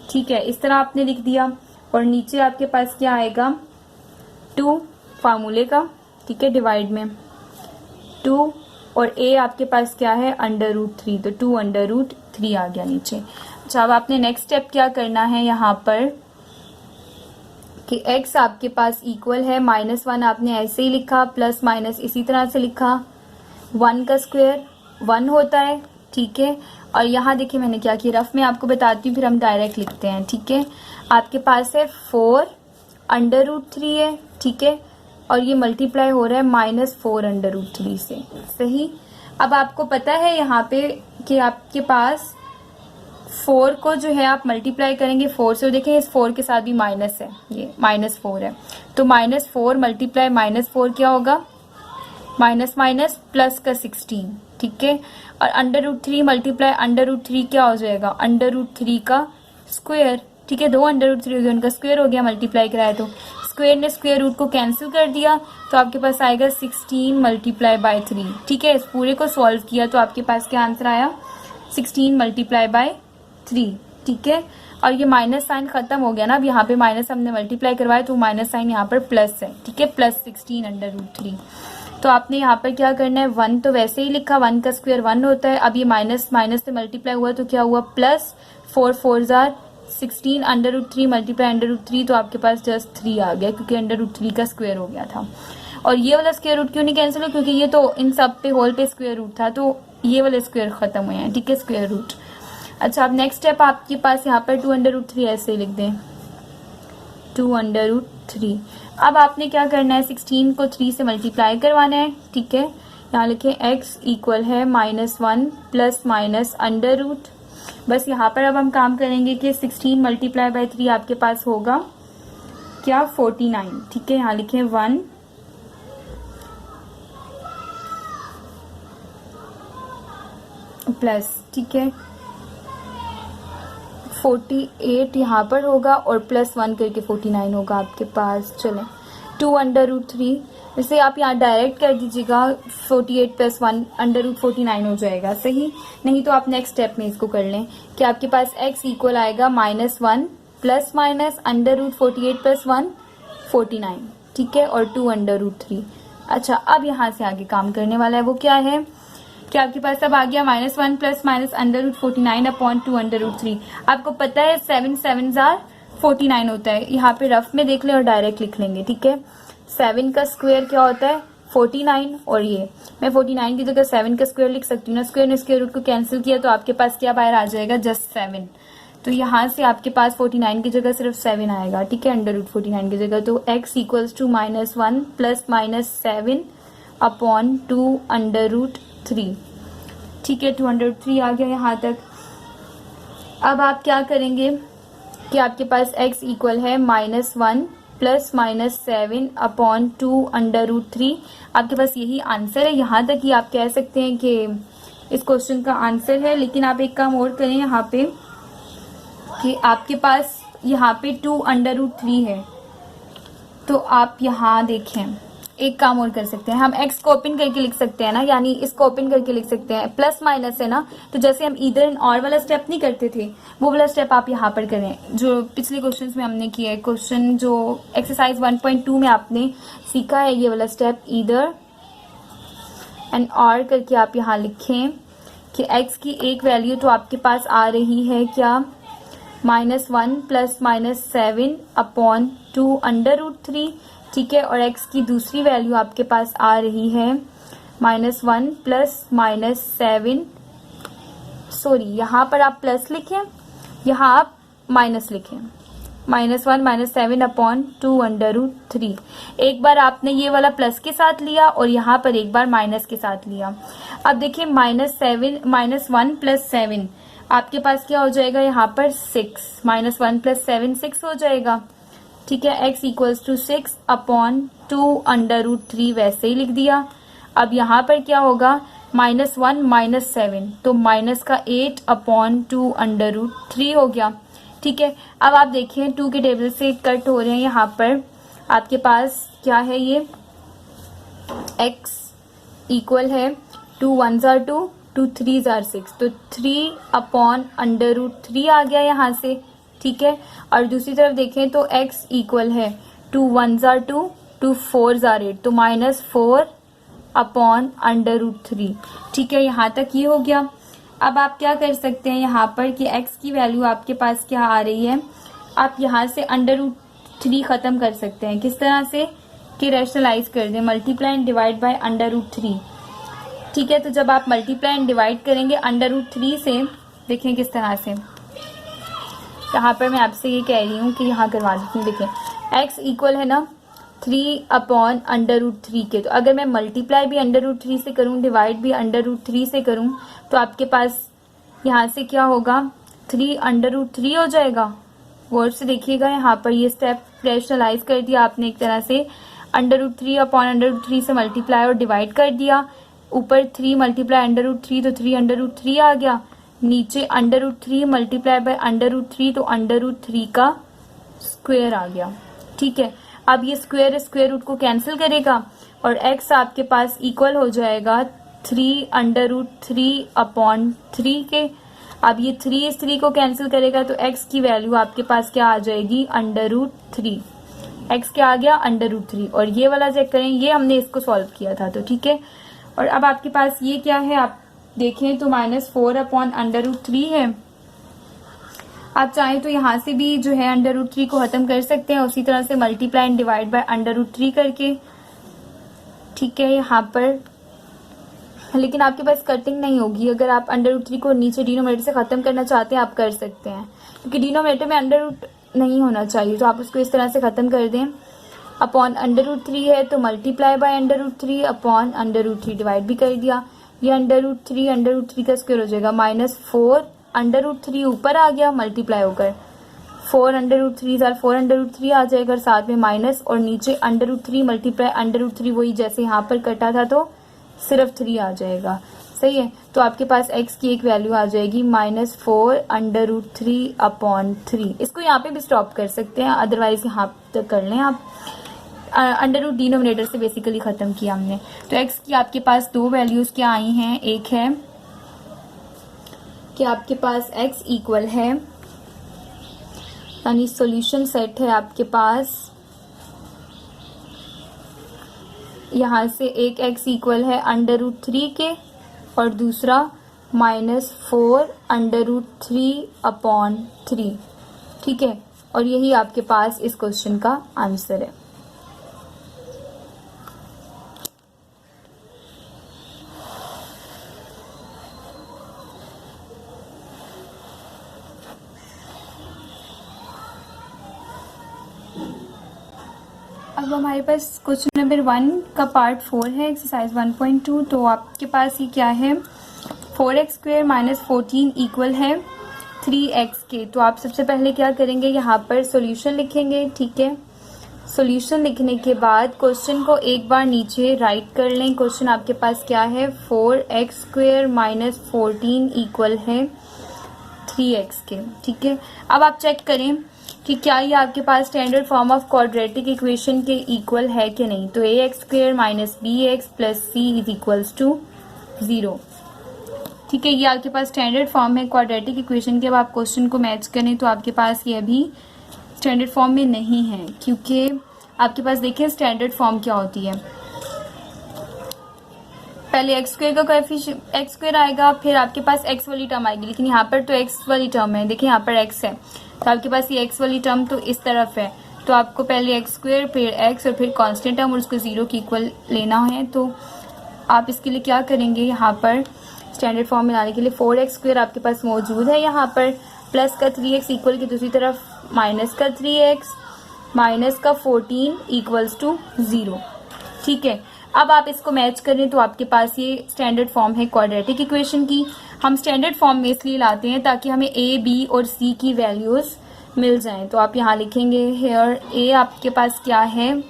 [SPEAKER 1] ठीक है, इस तरह आपने लिख दिया और नीचे आपके पास क्या आएगा 2 फार्मूले का, ठीक है, डिवाइड में 2 और a आपके पास क्या है अंडर रूट 3, तो 2 अंडर रूट 3 आ गया नीचे। अच्छा, अब आपने नेक्स्ट स्टेप क्या करना है यहाँ पर कि x आपके पास इक्वल है -1, आपने ऐसे ही लिखा, प्लस माइनस इसी तरह से लिखा, 1 का स्क्वायर 1 होता है। ठीक है, और यहाँ देखिए मैंने क्या किया, रफ में आपको बताती हूँ फिर हम डायरेक्ट लिखते हैं। ठीक है, आपके पास है 4 अंडर रूट 3 है, ठीक है, और ये मल्टीप्लाई हो रहा है -4 अंडर रूट 3 से। सही, अब आपको पता है यहाँ पे कि आपके पास 4 को जो है आप मल्टीप्लाई करेंगे 4 से, देखें इस 4 के साथ भी माइनस है, ये -4 है, तो -4 मल्टीप्लाई -4 क्या होगा, माइनस माइनस प्लस का 16। ठीक है, और under root 3 multiply under root 3 क्या हो जाएगा अंडर रूट 3 का स्क्वायर। ठीक है, 2 अंडर रूट 3 हो गया, उनका स्क्वायर हो गया, मल्टीप्लाई कराया तो स्क्वायर ने स्क्वायर रूट को कैंसिल कर दिया, तो आपके पास आएगा 16 मल्टीप्लाई बाय 3। ठीक है, इस पूरे को सॉल्व किया तो आपके पास क्या आंसर आया 16 मल्टीप्लाई बाय 3। ठीक है, और ये माइनस साइन खत्म हो गया ना, अब यहाँ पे माइनस हमने मल्टीप्लाई करवाया तो माइनस साइन यहाँ पर प्लस है। ठीक है, प्लस 16 अंडर रूट 3। तो आपने यहाँ पर क्या करना है, 1 तो वैसे ही लिखा, 1 का स्क्वायर 1 होता है, अब ये माइनस माइनस से मल्टीप्लाई हुआ तो क्या हुआ प्लस 4 4 जार 16 under root 3 multiply under root 3, तो आपके पास जस्ट 3 आ गया क्योंकि अंडर रूट 3 का स्क्वायर हो गया था। और ये वाला स्क्वायर रूट क्यों नहीं कैंसिल हुआ, क्योंकि ये तो इन सब पे होल पे स्क्वायर रूट था, तो ये वाले स्क्वायर खत्म हुए हैं। ठीक है, स्क्वायर रूट। अच्छा, अब नेक्स्ट स्टेप आपके पास यहाँ पर 2 अंडर रूट 3 ऐसे लिख दें, 2 अंडर रूट 3। अब आपने क्या करना है, 16 को 3 से मल्टीप्लाई करवाना है। ठीक है, यहाँ लिखें x इक्वल है -1 प्लस माइनस अंडर रूट, बस यहाँ पर अब हम काम करेंगे कि 16 मल्टीप्लाई बाय 3 आपके पास होगा क्या 49। ठीक है, यहाँ लिखें 1 प्लस, ठीक है 48 यहाँ पर होगा और प्लस 1 करके 49 होगा आपके पास। चलें, 2 अंडर रूट 3, इसे आप यहाँ डायरेक्ट कर दीजिएगा, 48 प्लस 1 अंडर रूट 49 हो जाएगा। सही, नहीं तो आप नेक्स्ट स्टेप में इसको कर लें कि आपके पास x इक्वल आएगा -1 plus minus under root 48 plus 1 49। ठीक है, और 2 अंडर रूट 3। अच्छा, अब यहाँ से आगे काम करने वाला है वो क्या है कि आपके पास अब आ गया -1 plus minus under root 49 upon 2 under root 3। आपको पता है 7 7 जार 49 होता है, यहाँ पे रफ में देख लें और डायरेक्ट लिख लेंगे। ठीक है, 7 का स्क्वायर क्या होता है 49, और ये मैं 49 की जगह 7 का स्क्वायर लिख सकती हूँ ना, स्क्वायर ने स्क्वायर रूट को कैंसिल किया तो आपके पास क्या बाहर आ जाएगा जस्ट 7, तो यहाँ से आपके पास 49 की जगह सिर्फ 7 आएगा। ठीक है, अंडर रूट 49 की जगह, तो x equals to -1 plus minus 7 upon 2 under root 3। ठीक है, 203 आ गया यहाँ तक। अब आप क्या करेंगे कि आपके पास x इक्वल है -1 plus minus 7 upon 2 under root 3। आपके पास यही आंसर है, यहाँ तक ही आप कह सकते हैं कि इस क्वेश्चन का आंसर है। लेकिन आप एक काम और करें यहाँ पे कि आपके पास यहाँ पे 2 अंडर रूट 3 है, तो आप यहाँ देखें एक काम और कर सकते हैं, हम x को ओपन करके लिख सकते हैं ना, यानी इसको ओपन करके लिख सकते हैं, प्लस माइनस है ना, तो जैसे हम इधर एंड और वाला स्टेप नहीं करते थे वो वाला स्टेप आप यहाँ पर करें जो पिछले क्वेश्चंस में हमने किया है। क्वेश्चन जो एक्सरसाइज 1.2 में आपने सीखा है, ये वाला स्टेप इधर एंड और करके आप यहाँ लिखें कि x की एक वैल्यू तो आपके पास आ रही है क्या, -1 प्लस -7 अपॉन 2 √3, ठीक है। और x की दूसरी वैल्यू आपके पास आ रही है -1 प्लस -7, सॉरी यहाँ पर आप प्लस लिखें, यहाँ आप माइनस लिखें, -1 -7 अपॉन 2 √3। एक बार आपने ये वाला प्लस के साथ लिया और यहाँ पर एक बार माइनस के साथ लिया। अब देखिए -1 प्लस 7 आपके पास क्या हो जाएगा, यहाँ पर 6, -1 प्लस 7 6 हो जाएगा, ठीक है। x इक्वल्स टू 6 अपॉन 2 √3 वैसे ही लिख दिया। अब यहाँ पर क्या होगा, -1 -7 तो माइनस का 8 अपॉन 2 √3 हो गया, ठीक है। अब आप देखिए 2 के टेबल से कट हो रहे हैं, यहाँ पर आपके पास क्या है, ये x इक्वल है 2 1s are 2, 2 3s are 6, तो 3 अपॉन √3 आ गया यहाँ से, ठीक है। और दूसरी तरफ देखें तो x इक्वल है 2 1s are 2, 2 4s are 8, तो -4 अपॉन √3, ठीक है। यहाँ तक ये हो गया। अब आप क्या कर सकते हैं यहाँ पर कि x की वैल्यू आपके पास क्या आ रही है, आप यहाँ से √3 खत्म कर सकते हैं। किस तरह से कि रैशनलाइज कर दें, मल्टीप्लाई एंड डिवाइड बाय √3, ठीक है। तो जब आप मल्टीप्लाई एंड डिवाइड करेंगे √3 से, देखें किस तरह से, यहाँ पर मैं आपसे ये कह रही हूँ कि यहाँ करवा देती हूँ। देखें x इक्वल है ना 3 अपॉन √3 के, तो अगर मैं मल्टीप्लाई भी √3 से करूँ, डिवाइड भी √3 से करूँ, तो आपके पास यहाँ से क्या होगा, 3 √3 हो जाएगा। वर्ड से देखिएगा, यहाँ पर ये स्टेप रैशनलाइज कर दिया आपने एक तरह से, √3 अपॉन √3 से मल्टीप्लाई और डिवाइड कर दिया, ऊपर 3 मल्टीप्लाई √3 तो 3 √3 आ गया, नीचे √3 मल्टीप्लाई बाय √3 तो √3 का स्क्वायर आ गया, ठीक है। अब ये स्क्वायर रूट को कैंसिल करेगा और x आपके पास इक्वल हो जाएगा 3 √3 अपॉन 3 के। अब ये 3 इस 3 को कैंसिल करेगा तो x की वैल्यू आपके पास क्या आ जाएगी, √3। x क्या आ गया, √3। और ये वाला चेक करें, ये हमने इसको सॉल्व किया था, तो ठीक है। और अब आपके पास ये क्या है, आप देखें तो -4 अपॉन √3 है। आप चाहें तो यहाँ से भी जो है √3 को खत्म कर सकते हैं, उसी तरह से मल्टीप्लाई एंड डिवाइड बाय √3 करके, ठीक है। यहाँ पर लेकिन आपके पास कटिंग नहीं होगी, अगर आप √3 को नीचे डिनोमिनेटर से खत्म करना चाहते हैं आप कर सकते हैं, क्योंकि डिनोमिनेटर में अंडर नहीं होना चाहिए, तो आप उसको इस तरह से खत्म कर दें। अपॉन √3 है तो मल्टीप्लाई बाय √3 अपॉन √3 डिवाइड भी कर दिया, ये √3 का स्क्वायर हो जाएगा, -4 √3 ऊपर आ गया मल्टीप्लाई होकर, 4 √3 4 √3 आ जाएगा, साथ में माइनस और नीचे √3 मल्टीप्लाई √3 वही जैसे यहाँ पर कटा था तो सिर्फ 3 आ जाएगा, सही है। तो आपके पास x की एक वैल्यू आ जाएगी -4 √3 अपॉन 3। इसको यहाँ पे भी स्टॉप कर सकते हैं, अदरवाइज यहाँ तक कर लें आप। √ डिनोमिनेटर से बेसिकली खत्म किया हमने। तो x की आपके पास दो वैल्यूज क्या आई हैं, एक है कि आपके पास x इक्वल है, यानी सॉल्यूशन सेट है आपके पास, यहाँ से एक x इक्वल है √3 के और दूसरा -4 √3 अपॉन 3, ठीक है। और यही आपके पास इस क्वेश्चन का आंसर है। अब हमारे पास क्वेश्चन नंबर 1 का पार्ट 4 है, एक्सरसाइज 1.2। तो आपके पास ये क्या है, 4x² - 14 इक्वल है 3x के। तो आप सबसे पहले क्या करेंगे, यहाँ पर सॉल्यूशन लिखेंगे, ठीक है। सॉल्यूशन लिखने के बाद क्वेश्चन को एक बार नीचे राइट कर लें। क्वेश्चन आपके पास क्या है, 4x² - 14 इक्वल है 3x के, ठीक है। अब आप चेक करें कि क्या ये आपके पास standard form of quadratic equation के इक्वल है कि नहीं। तो ax² - bx + c = 0, ठीक है। ये आपके पास स्टैंडर्ड फॉर्म है क्वाड्रेटिक इक्वेशन के। अब आप क्वेश्चन को मैच करें तो आपके पास ये अभी स्टैंडर्ड फॉर्म में नहीं है, क्योंकि आपके पास देखिए स्टैंडर्ड फॉर्म क्या होती है, पहले एक्स स्क्वायर का कोएफिशिएंट एक्स स्क्वायर आएगा, फिर आपके पास एक्स वाली टर्म आएगी, लेकिन यहाँ पर तो एक्स वाली टर्म है, देखिए यहाँ पर एक्स है, तो आपके पास ये एक्स वाली टर्म तो इस तरफ है, तो आपको पहले एक्स स्क्वायर फिर एक्स और फिर कांस्टेंट टर्म और उसको 0 के इक्वल लेना है। तो आप इसके लिए क्या करेंगे, यहाँ पर स्टैंडर्ड फॉर्म में लाने के लिए 4x स्क्वायर आपके पास मौजूद है, यहाँ पर प्लस का 3x इक्वल की दूसरी तरफ माइनस का 3x माइनस का 14 इक्वल्स टू 0। ठीक है, अब आप इसको मैच करें तो आपके पास ये स्टैंडर्ड फॉर्म है क्वाड्रेटिक इक्वेशन की। हम स्टैंडर्ड फॉर्म में इसलिए लाते हैं ताकि हमें a, b और c की वैल्यूज मिल जाएं। तो आप यहाँ लिखेंगे हेयर a आपके पास क्या है,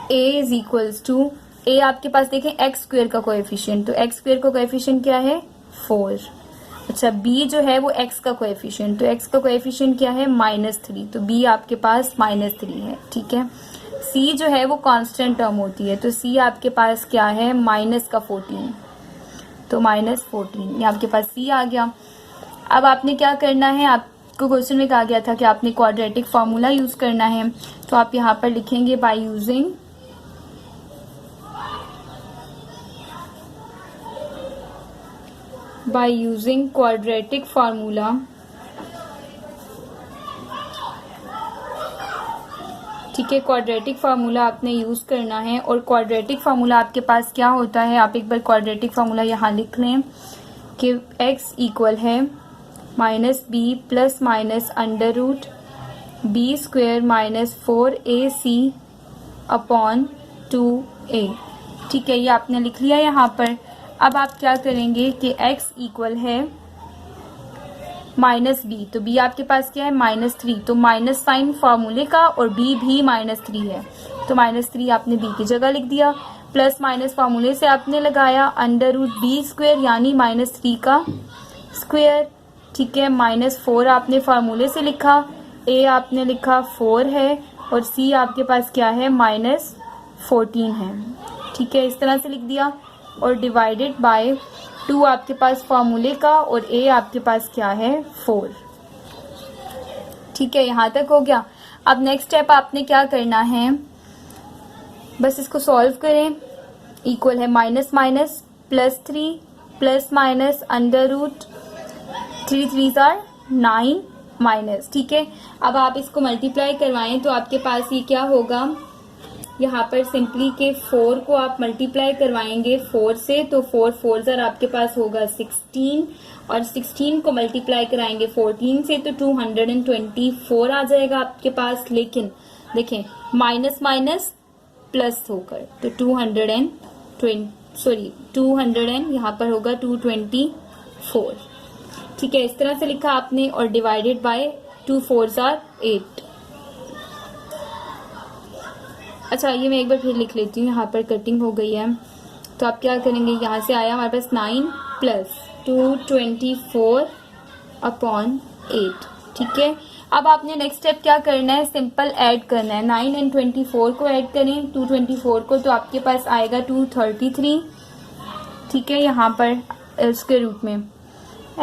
[SPEAKER 1] a is equals to a आपके पास देखें एक्स स्क्वायर का कोएफिशिएंट, तो एक्स स्क्वायर का कोएफिशिएंट क्या है 4। अच्छा b जो है वो x का कोएफिशिएंट, तो x का कोएफिशिएंट क्या है -3, तो b आपके पास -3 है। ठीक है, c जो है वो कांस्टेंट टर्म होती है, तो c आपके पास क्या है -14, तो -14 ये आपके पास c आ गया। अब आपने क्या करना है, आपको क्वेश्चन में कहा गया था कि आपने क्वाड्रेटिक फार्मूला यूज करना है, तो आप यहाँ पर लिखेंगे बाय यूजिंग क्वाड्रेटिक फार्मूला। ठीक है, क्वाड्रेटिक फार्मूला आपने यूज करना है, और क्वाड्रेटिक फार्मूला आपके पास क्या होता है, आप एक बार क्वाड्रेटिक फार्मूला यहाँ लिख लें कि x इक्वल है -b plus minus under root b square minus 4ac upon 2a। ठीक है, ये आपने लिख लिया यहाँ पर। अब आप क्या करेंगे कि x इक्वल है -b, तो b आपके पास क्या है -3, तो माइनस साइन फार्मूले का और b भी -3 है, तो -3 आपने b की जगह लिख दिया, प्लस माइनस फार्मूले से आपने लगाया अंडर रूट b स्क्वायर यानी -3 का स्क्वायर। ठीक है, -4 आपने फार्मूले से लिखा, a आपने लिखा 4 है और c आपके पास क्या है -14 है। ठीक है, इस तरह से लिख दिया, और डिवाइडेड बाय 2 आपके पास फार्मूले का और a आपके पास क्या है 4। ठीक है, यहाँ तक हो गया। अब नेक्स्ट स्टेप आपने क्या करना है, बस इसको सॉल्व करें। इक्वल है minus minus +3 plus minus under root 3 3s are 9 minus. ठीक है, अब आप इसको मल्टीप्लाई करवाएं तो आपके पास ये क्या होगा, यहाँ पर सिंपली के 4 को आप मल्टीप्लाई करवाएंगे 4 से, तो 4 4s are आपके पास होगा 16, और 16 को मल्टीप्लाई कराएंगे 14 से तो 224 आ जाएगा आपके पास। लेकिन देखें माइनस माइनस प्लस होकर तो 200 यहाँ पर होगा 224। ठीक है, इस तरह से लिखा आपने, और डिवाइडेड बाय 2 4s are 8। अच्छा, ये मैं एक बार फिर लिख लेती हूँ, यहाँ पर कटिंग हो गई है, तो आप क्या करेंगे, यहाँ से आया हमारे पास 9 प्लस 224 अपॉन 8। ठीक है, अब आपने नेक्स्ट स्टेप क्या करना है, सिंपल ऐड करना है, 9 एंड 24 को ऐड करें 224 को, तो आपके पास आएगा 233। ठीक है, यहाँ पर उसके रूट में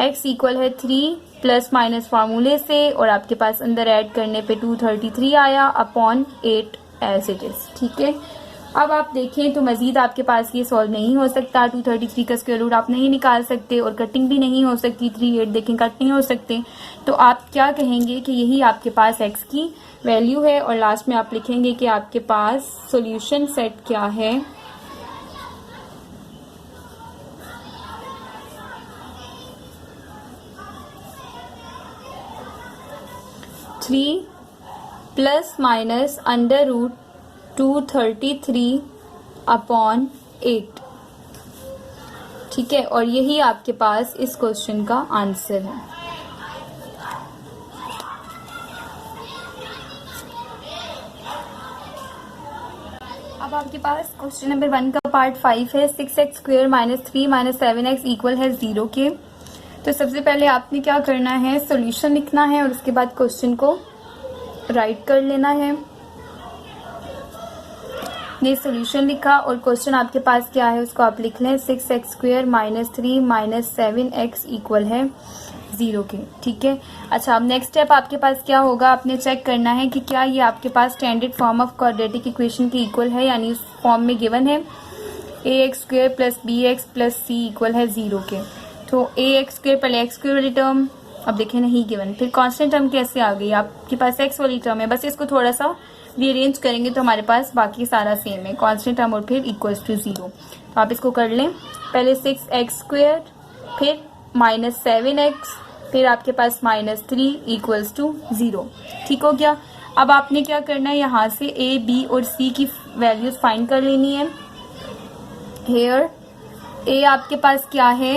[SPEAKER 1] x इक्वल है 3 प्लस माइनस फार्मूले से, और आपके पास अंदर ऐड करने पे 233 आया अपॉन 8 एज इट इज। ठीक है, अब आप देखें तो मजीद आपके पास ये सॉल्व नहीं हो सकता, 233 का स्क्वायर रूट आप नहीं निकाल सकते, और कटिंग भी नहीं हो सकती, 3 8 देखें कट नहीं हो सकते, तो आप क्या कहेंगे कि यही आपके पास x की वैल्यू है, और लास्ट में आप लिखेंगे कि आपके पास सॉल्यूशन सेट क्या है, three plus minus under root 233 upon 8। ठीक है, और यही आपके पास इस क्वेश्चन का आंसर है। अब आपके पास क्वेश्चन नंबर 1 का पार्ट 5 है, 6x स्क्वायर -3 -7x इक्वल है 0 के। तो सबसे पहले आपने क्या करना है, सॉल्यूशन लिखना है और उसके बाद क्वेश्चन को राइट कर लेना है। ये सॉल्यूशन लिखा और क्वेश्चन आपके पास क्या है उसको आप लिख लें, 6x स्क्वायर -3 -7x इक्वल है 0 के। ठीक है, अच्छा, अब नेक्स्ट स्टेप आपके पास क्या होगा, आपने चेक करना है कि क्या ये आपके पास standard form of quadratic equation के इक्वल है, यानी उस फॉर्म में गिवन है। A X square plus B X plus C equal है 0 के। तो ए एक्स स्क्वेयर पहले एक्स स्क्वेयर वाली टर्म अब देखें नहीं गिवन, फिर कांस्टेंट टर्म कैसे आ गई, आपके पास एक्स वाली टर्म है, बस इसको थोड़ा सा रीअरेंज करेंगे तो हमारे पास बाकी सारा सेम है, कांस्टेंट टर्म और फिर इक्वल्स टू 0। तो आप इसको कर लें, पहले 6x स्क्वेयर फिर -7x फिर आपके पास -3 इक्वल्स टू 0। ठीक हो गया। अब आपने क्या करना है, यहाँ से a, b और c की वैल्यूज फाइंड कर लेनी है। हेयर a आपके पास क्या है,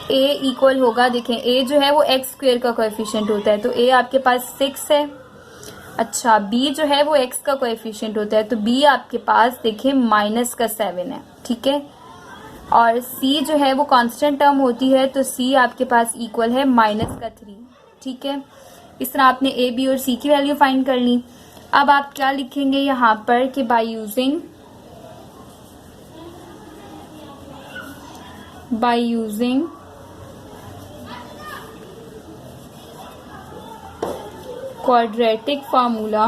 [SPEAKER 1] a इक्वल होगा, देखें a जो है वो एक्स स्क्वेयर का कोएफिशिएंट होता है, तो a आपके पास 6 है। अच्छा b जो है वो x का कोएफिशिएंट होता है, तो b आपके पास देखें -7 है। ठीक है। और c जो है वो कांस्टेंट टर्म होती है, तो c आपके पास इक्वल है -3। ठीक है। इस तरह आपने a, b और c की वैल्यू फाइंड कर ली। अब आप क्या लिखेंगे यहाँ पर कि बाय यूजिंग क्वाड्रेटिक फार्मूला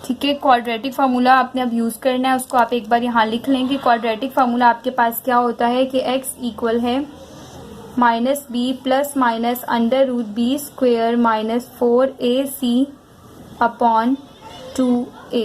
[SPEAKER 1] ठीक है, क्वाड्रेटिक फार्मूला आपने अब यूज करना है, उसको आप एक बार यहाँ लिख लें कि क्वाड्रेटिक फार्मूला आपके पास क्या होता है कि x इक्वल है -b plus minus √b square -4ac upon 2a।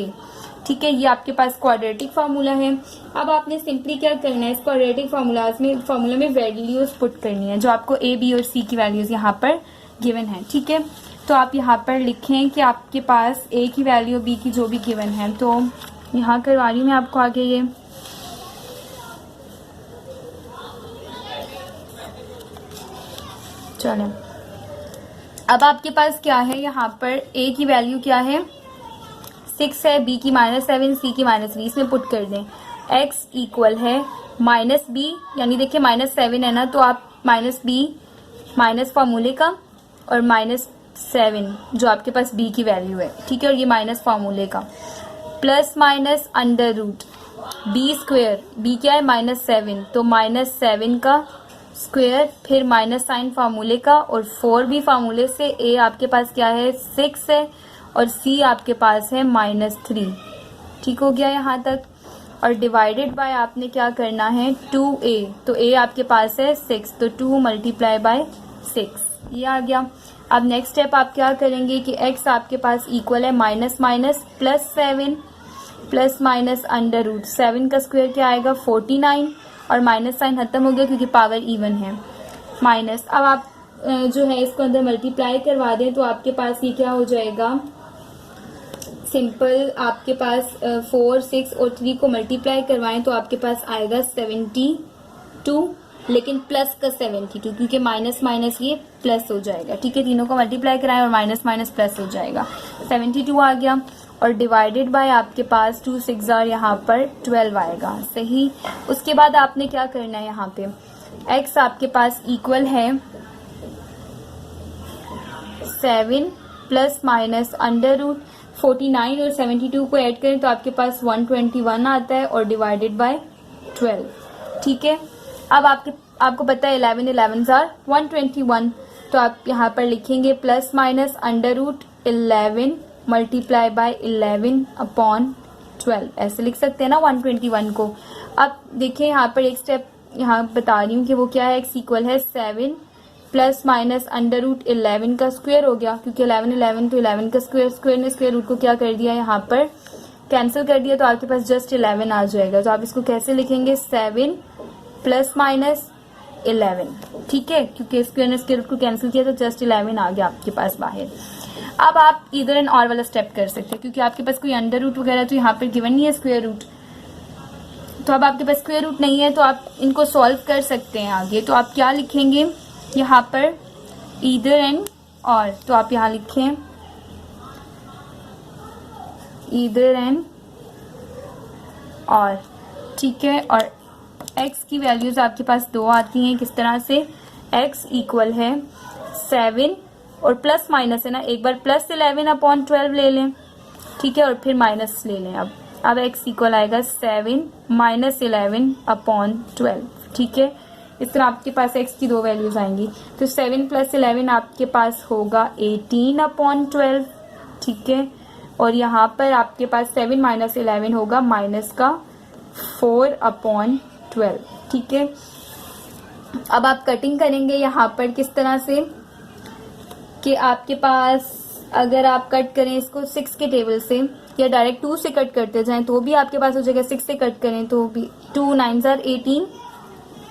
[SPEAKER 1] ठीक है, ये आपके पास क्वाड्रेटिक फार्मूला है। अब आपने सिंपली क्या करना है, इस क्वाड्रेटिक फार्मूला में वैल्यूज पुट करनी है, जो आपको a, b और c की वैल्यूज यहाँ पर गिवन है। ठीक है, तो आप यहाँ पर लिखें कि आपके पास a की वैल्यू b की जो भी गिवन है, तो यहाँ करवा रही हूँ मैं आपको आगे ये। चलो, अब आपके पास क्या है, यहाँ पर a की वैल्यू क्या है 6 है, b की -7, c की -3, इसमें पुट कर दें। x इक्वल है -b, यानी देखिए -7 है ना, तो आप -b माइनस फार्मूले का और -7 जो आपके पास b की वैल्यू है। ठीक है, और ये माइनस फार्मूले का plus minus √b square, b क्या है -7, तो -7 का स्क्वेयर फिर माइनस साइन फार्मूले का और 4 भी फार्मूले से। a आपके पास क्या है 6 है और c आपके पास है -3। ठीक हो गया यहाँ तक। और डिवाइडेड बाय आपने क्या करना है 2a, तो a आपके पास है 6, तो 2 मल्टीप्लाई बाय 6 ये आ गया। अब नेक्स्ट स्टेप आप क्या करेंगे कि x आपके पास इक्वल है -+7 प्लस माइनस √7 का स्क्वायर क्या आएगा 49, और माइनस साइन खत्म हो गया क्योंकि पावर इवन है माइनस। अब आप जो है इसको अंदर मल्टीप्लाई करवा दें तो आपके पास ये क्या हो जाएगा, सिंपल आपके पास 4, 6 और 3 को मल्टीप्लाई करवाएं तो आपके पास आएगा 72, लेकिन प्लस का 72 क्योंकि माइनस माइनस ये प्लस हो जाएगा। ठीक है, तीनों को मल्टीप्लाई कराएं और माइनस माइनस प्लस हो जाएगा, 72 आ गया। और डिवाइडेड बाय आपके पास 2 6 यहाँ पर 12 आएगा। सही। उसके बाद आपने क्या करना है, यहाँ पे x आपके पास इक्वल है 7 प्लस माइनस √49 और 72 को ऐड करें तो आपके पास 121 आता है और डिवाइडेड बाय 12। ठीक है, अब आपको पता है 11 11 आर 121, तो आप यहाँ पर लिखेंगे plus minus √11 multiply by 11 upon 12, ऐसे लिख सकते हैं ना 121 को। अब देखिए यहाँ पर एक स्टेप यहाँ बता रही हूँ कि वो क्या है, x इक्वल है 7 प्लस माइनस √11 का स्क्वायर हो गया क्योंकि 11 11 तो 11 का स्क्वायर ने स्क्वायर रूट को क्या कर दिया, यहाँ पर कैंसिल कर दिया, तो आपके पास जस्ट 11 आ जाएगा। तो आप इसको कैसे लिखेंगे 7 प्लस माइनस 11। ठीक है, क्योंकि स्क्वायर ने स्क्वायर रूट को कैंसिल किया तो जस्ट 11 आ गया आपके पास बाहर। अब आप इधर एंड और वाला स्टेप कर सकते हैं क्योंकि आपके पास कोई अंडर रूट वगैरह तो यहाँ पर गिवन नहीं है स्क्वायर रूट, तो अब आपके पास स्क्वायर रूट नहीं है तो आप इनको सॉल्व कर सकते हैं आगे। तो आप क्या लिखेंगे यहाँ पर इधर एंड और, तो आप यहाँ लिखें इधर एंड और। ठीक है, और x की वैल्यूज आपके पास 2 आती हैं। किस तरह से, x इक्वल है 7 और प्लस माइनस है ना, एक बार प्लस 11 अपॉन 12 ले लें। ठीक है, और फिर माइनस ले लें। अब x इक्वल आएगा 7 माइनस 11 अपॉन 12। ठीक है, इस तरह आपके पास x की दो वैल्यूज आएंगी। तो 7 + 11 आपके पास होगा 18/12, ठीक है। और यहाँ पर आपके पास 7 - 11 होगा -4/12, ठीक है। अब आप कटिंग करेंगे यहाँ पर किस तरह से कि आपके पास अगर आप कट करें इसको 6 के टेबल से या डायरेक्ट 2 से कट करते जाएं तो भी आपके पास हो जाएगा। 6 से कट करें तो भी 2 9s are 18,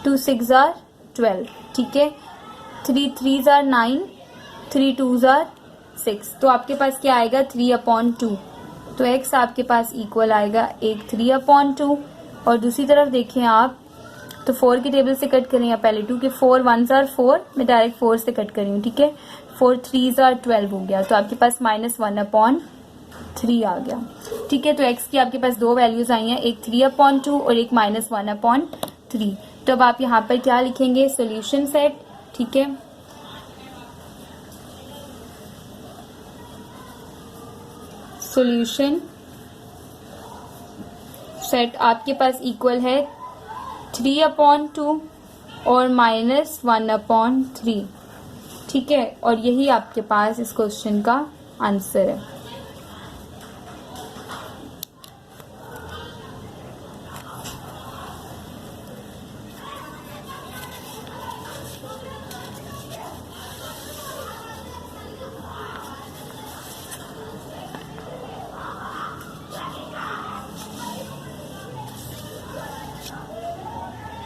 [SPEAKER 1] 2 6s are 12, ठीक है। 3 3s are 9, 3 2s are 6। तो आपके पास क्या आएगा 3/2। तो x आपके पास इक्वल आएगा एक 3/2। और दूसरी तरफ देखें आप तो 4 के टेबल से कट करें या पहले 2 के 4 1s are 4, मैं डायरेक्ट 4 से कट कर रही हूँ, ठीक है। 4 3s are 12 हो गया। तो आपके पास -1/3 आ गया, ठीक है। तो x की आपके पास दो वैल्यूज आई हैं, एक 3/2 और एक -1/3। तो अब आप यहाँ पर क्या लिखेंगे सॉल्यूशन सेट, ठीक है। सॉल्यूशन सेट आपके पास इक्वल है 3/2 और -1/3, ठीक है। और यही आपके पास इस क्वेश्चन का आंसर है।